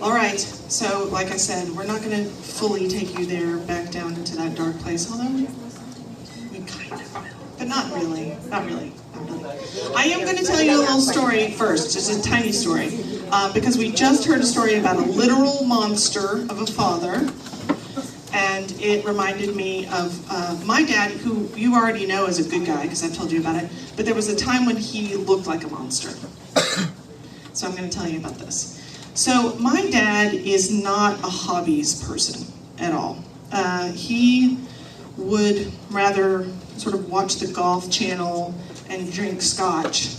All right, so like I said, we're not going to fully take you there back down into that dark place, although we kind of will, but not really, not really, not really. I am going to tell you a little story first, just a tiny story, because we just heard a story about a literal monster of a father, and it reminded me of my dad, who you already know is a good guy, because I've told you about it, but there was a time when he looked like a monster. So I'm going to tell you about this. So my dad is not a hobbies person at all. He would rather sort of watch the golf channel and drink scotch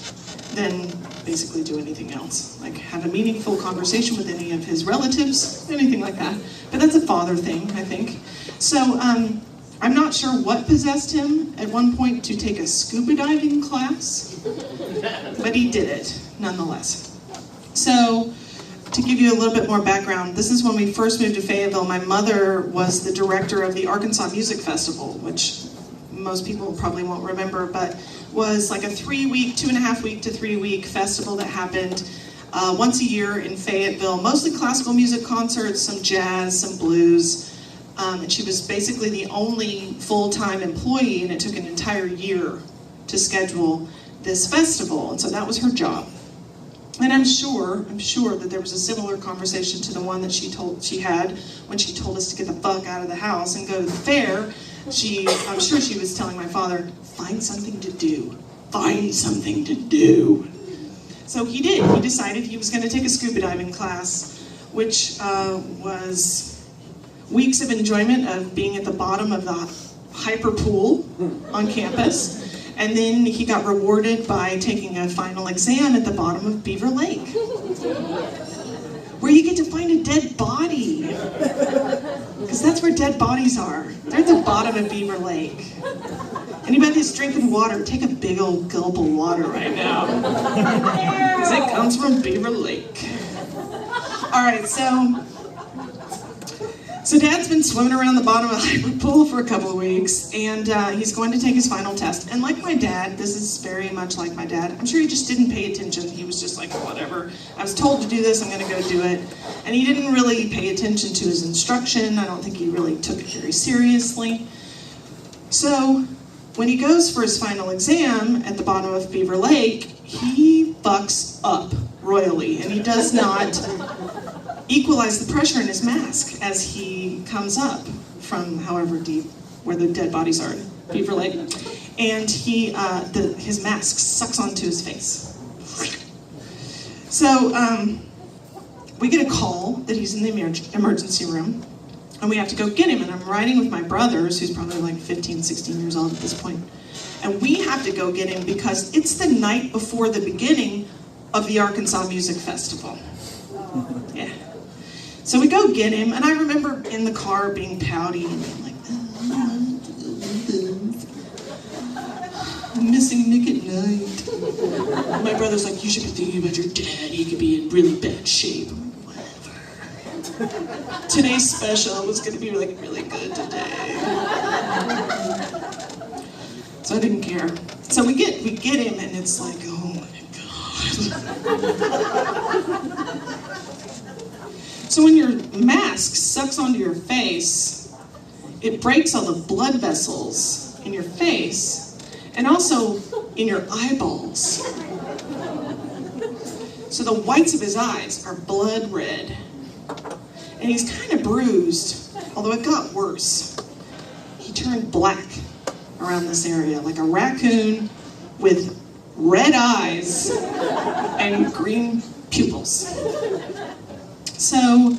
than basically do anything else. Like have a meaningful conversation with any of his relatives, anything like that. But that's a father thing, I think. So I'm not sure what possessed him at one point to take a scuba diving class, but he did it nonetheless. So, to give you a little bit more background, this is when we first moved to Fayetteville. My mother was the director of the Arkansas Music Festival, which most people probably won't remember, but was like a 3-week, 2.5-week to 3-week festival that happened once a year in Fayetteville, mostly classical music concerts, some jazz, some blues, and she was basically the only full-time employee, and it took an entire year to schedule this festival, and so that was her job. And I'm sure that there was a similar conversation to the one that she had when she told us to get the fuck out of the house and go to the fair. I'm sure she was telling my father, find something to do. Find something to do. So he did. He decided he was going to take a scuba diving class, which was weeks of enjoyment of being at the bottom of the hyper pool on campus. And then he got rewarded by taking a final exam at the bottom of Beaver Lake, where you get to find a dead body. Because that's where dead bodies are. They're at the bottom of Beaver Lake. Anybody that's drinking water, take a big old gulp of water right now. Because it comes from Beaver Lake. All right, so Dad's been swimming around the bottom of the hyper pool for a couple of weeks, and he's going to take his final test. And like my dad, this is very much like my dad, I'm sure he just didn't pay attention. He was just like, whatever. I was told to do this, I'm going to go do it. And he didn't really pay attention to his instruction. I don't think he really took it very seriously. So when he goes for his final exam at the bottom of Beaver Lake, he fucks up royally, and he does not equalize the pressure in his mask as he comes up from however deep where the dead bodies are in Beaver Lake, and his mask sucks onto his face. So we get a call that he's in the emergency room, and we have to go get him, and I'm riding with my brothers, who's probably like 15, 16 years old at this point, and we have to go get him because it's the night before the beginning of the Arkansas Music Festival. Yeah. So we go get him, and I remember in the car being pouty and being like, I'm missing Nick at night. And my brother's like, you should be thinking about your dad. He could be in really bad shape. Whatever. Today's special was going to be like really good today. So I didn't care. So we get him, and it's like, oh my God. So when your mask sucks onto your face, it breaks all the blood vessels in your face and also in your eyeballs. So the whites of his eyes are blood red. And he's kind of bruised, although it got worse. He turned black around this area, like a raccoon with red eyes and green pupils. So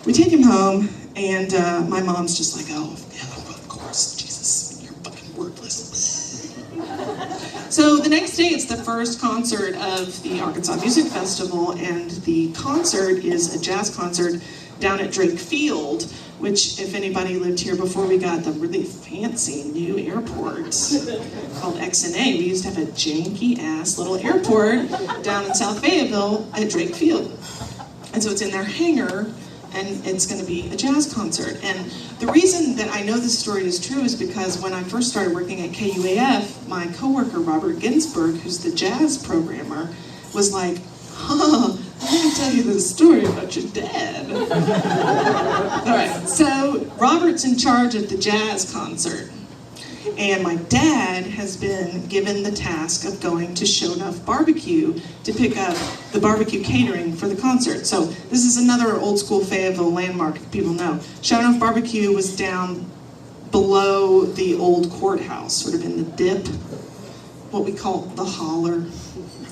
we take him home, and my mom's just like, oh, yeah, of course, Jesus, you're fucking worthless. So the next day, it's the first concert of the Arkansas Music Festival, and the concert is a jazz concert down at Drake Field, which, if anybody lived here before we got the really fancy new airport called XNA, we used to have a janky-ass little airport down in South Fayetteville at Drake Field. And so it's in their hangar, and it's going to be a jazz concert. And the reason that I know this story is true is because when I first started working at KUAF, my coworker, Robert Ginsberg, who's the jazz programmer, was like, huh, tell you this story about your dad. All right, so Robert's in charge of the jazz concert. And my dad has been given the task of going to Show Enough Barbecue to pick up the barbecue catering for the concert. So this is another old school Fayetteville landmark, if people know. Show Enough Barbecue was down below the old courthouse, sort of in the dip, what we call the holler.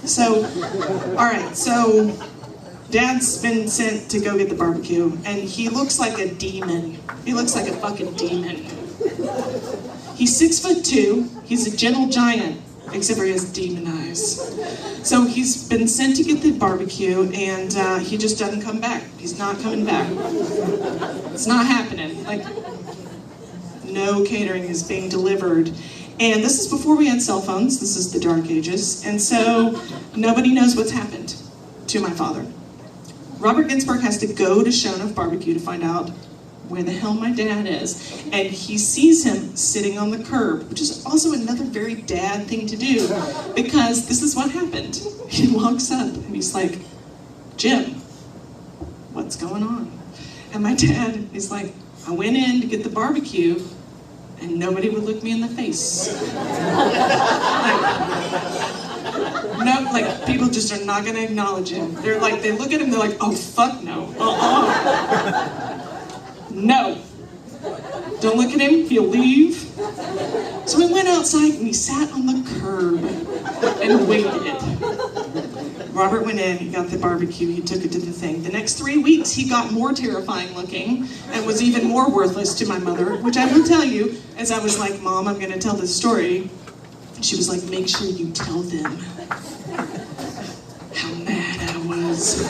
So, all right, so Dad's been sent to go get the barbecue, and he looks like a demon. He looks like a fucking demon. He's 6'2", he's a gentle giant, except for he has demon eyes. So he's been sent to get the barbecue, and he just doesn't come back. He's not coming back. It's not happening. Like, no catering is being delivered. And this is before we had cell phones. This is the dark ages. And so nobody knows what's happened to my father. Robert Ginsburg has to go to Show Enough Barbecue to find out where the hell my dad is. And he sees him sitting on the curb, which is also another very dad thing to do, because this is what happened. He walks up and he's like, Jim, what's going on? And my dad is like, I went in to get the barbecue and nobody would look me in the face. No, like, people just are not gonna acknowledge him. They're like, they look at him, they're like, oh, fuck no. No. Don't look at him, he'll leave. So we went outside and he sat on the curb and waited. Robert went in, he got the barbecue, he took it to the thing. The next 3 weeks, he got more terrifying looking and was even more worthless to my mother, which I will tell you, as I was like, Mom, I'm gonna tell this story. She was like, make sure you tell them how mad I was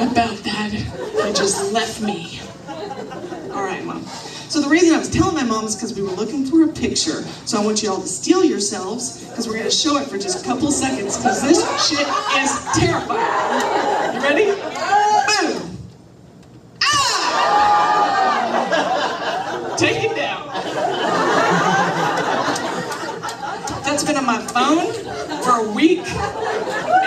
about that. He just left me. All right, Mom. So the reason I was telling my mom is because we were looking for a picture. So I want you all to steel yourselves, because we're going to show it for just a couple seconds, because this shit is terrifying. You ready? Boom! Ah! Take it down. That's been on my phone for a week.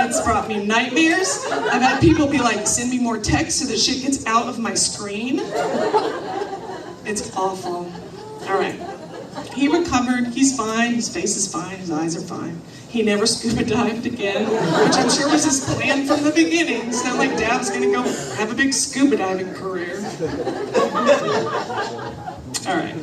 It's brought me nightmares. I've had people be like, send me more text so the shit gets out of my screen. It's awful. All right. He recovered. He's fine. His face is fine. His eyes are fine. He never scuba dived again, which I'm sure was his plan from the beginning. It's not like Dad was going to go have a big scuba diving career. All right.